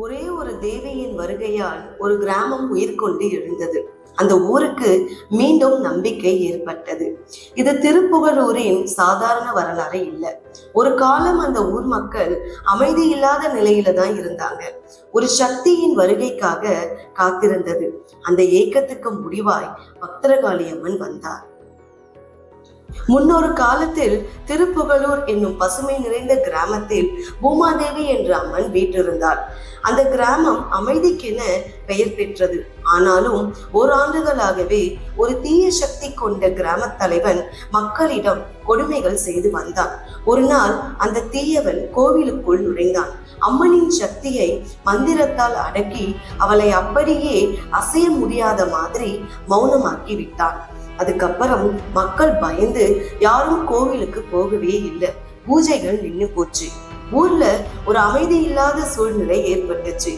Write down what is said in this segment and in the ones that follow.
ஒரே ஒரு தேவியின் வருகையால் ஒரு கிராமம் உயிர் கொண்டு எழுந்தது. அந்த ஊருக்கு மீண்டும் நம்பிக்கை ஏற்பட்டது. இது திருப்புகலூரின் சாதாரண வரலாறு இல்லை. ஒரு காலம் அந்த ஊர் மக்கள் அமைதி இல்லாத நிலையில தான் இருந்தாங்க. ஒரு சக்தியின் வருகைக்காக காத்திருந்தது. அந்த ஏக்கத்துக்கு முடிவாய் பத்திரகாளியம்மன் வந்தார். முன்னொரு காலத்தில் திருப்புகலூர் என்னும் பசுமை நிறைந்த கிராமத்தில் பூமாதேவி என்ற அம்மன் வீற்றிருந்தார். அந்த கிராமம் அமைதிக்கென பெயர் பெற்றது. ஆனாலும் ஓராண்டுகளாகவே ஒரு தீய சக்தி கொண்ட கிராம தலைவன் மக்களிடம் கொடுமைகள் செய்து வந்தான். ஒரு நாள் அந்த தீயவன் கோவிலுக்குள் நுழைந்தான். அம்மனின் சக்தியை மந்திரத்தால் அடக்கி அவளை அப்படியே அசைய முடியாத மாதிரி மௌனமாக்கி விட்டான். அதுக்கப்புறம் மக்கள் பயந்து யாரும் கோவிலுக்கு போகவே இல்லை. பூஜைகள் நின்று போச்சு. ஊர்ல ஒரு அமைதி இல்லாத சூழ்நிலை ஏற்பட்டுச்சு.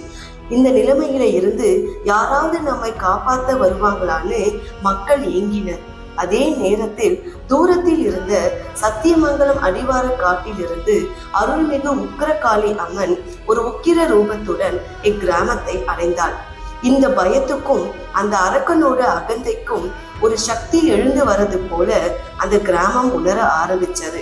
இந்த நிலைமையில இருந்து யாராவது நம்மை காப்பாற்ற வருவாங்களான்னு மக்கள் ஏங்கினர். அதே நேரத்தில் தூரத்தில் இருந்த சத்தியமங்கலம் அடிவார காட்டில் இருந்து அருள்மிகு உக்கிரகாளி அம்மன் ஒரு உக்கிர ரூபத்துடன் இக்கிராமத்தை அடைந்தாள். இந்த பயத்துக்கும் அந்த அரக்கனோட அகந்தைக்கும் ஒரு சக்தி எழுந்து வரது போல அந்த கிராமம் உணர ஆரம்பிச்சது.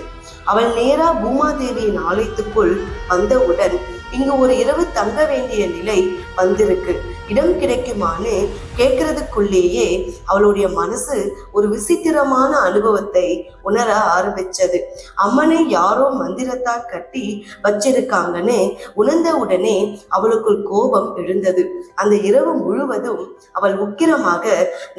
அவள் நேரா பூமாதேவியின் ஆலயத்துக்குள் வந்தவுடன் இங்கு ஒரு இரவு தங்க வேண்டிய நிலை வந்திருக்கு, இடம் கிடைக்குமான்னு கேட்கறதுக்குள்ளேயே அவளுடைய மனசு ஒரு விசித்திரமான அனுபவத்தை உணர ஆரம்பிச்சது. அம்மனை யாரோ மந்திரத்தால் கட்டி வச்சிருக்காங்கன்னு உணர்ந்த உடனே அவளுக்குள் கோபம் எழுந்தது. அந்த இரவு முழுவதும் அவள் உக்கிரமாக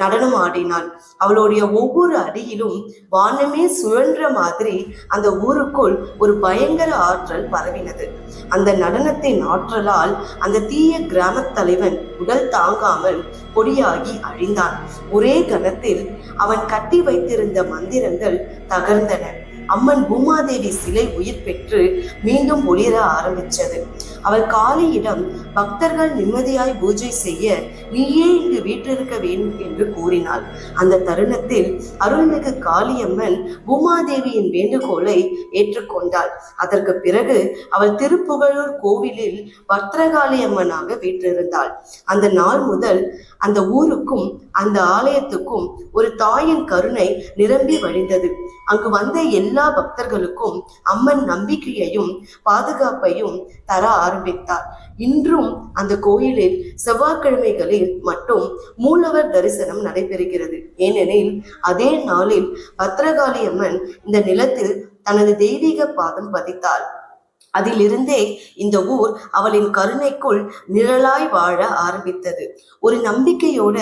நடனம் ஆடினாள். அவளுடைய ஒவ்வொரு அடியிலும் வானமே சுழன்ற மாதிரி அந்த ஊருக்குள் ஒரு பயங்கர ஆற்றல் பரவினது. அந்த நடனத்தின் ஆற்றலால் அந்த தீய கிராம தலைவன் உடல் தாங்காமல் பொடியாகி அழிந்தான். ஒரே கணத்தில் அவன் கட்டி வைத்திருந்த மந்திரங்கள் தகர்ந்தன. அம்மன் பூமாதேவி சிலை உயிர் பெற்று மீண்டும் ஒளிர ஆரம்பிச்சது. அவள் காளியிடம் பக்தர்கள் நிம்மதியாய் பூஜை செய்ய நீயே இங்கு வீற்றிருக்க வேண்டும் என்று கூறினாள். அந்த தருணத்தில் அருள்மிகு காளியம்மன் பூமாதேவியின் வேண்டுகோளை ஏற்றுக்கொண்டாள். அதற்கு பிறகு அவள் திருப்புகலூர் கோவிலில் பத்திரகாளியம்மனாக வீற்றிருந்தாள். அந்த நாள் முதல் அந்த ஊருக்கும் அந்த ஆலயத்துக்கும் ஒரு தாயின் கருணை நிரம்பி வழிந்தது. அங்கு வந்த எல்லா பக்தர்களுக்கும் அம்மன் நம்பிக்கையையும் பாதுகாப்பையும் தர ஆரம்பித்தார். இன்றும் அந்த கோயிலில் செவ்வாய்க்கிழமைகளில் மட்டும் மூலவர் தரிசனம் நடைபெறுகிறது. ஏனெனில் அதே நாளில் பத்திரகாளியம்மன் இந்த நிலத்தில் தனது தெய்வீக பாதம் பதித்தாள். அதிலிருந்தே இந்த ஊர் அவளின் கருணைக்குள் நிழலாய் வாழ ஆரம்பித்தது. ஒரு நம்பிக்கையோட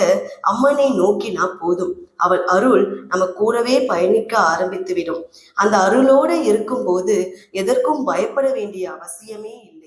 அம்மனை நோக்கினா போதும், அவள் அருள் நம்ம கூடவே பயணிக்க ஆரம்பித்துவிடும். அந்த அருளோட இருக்கும்போது எதற்கும் பயப்பட வேண்டிய அவசியமே இல்லை.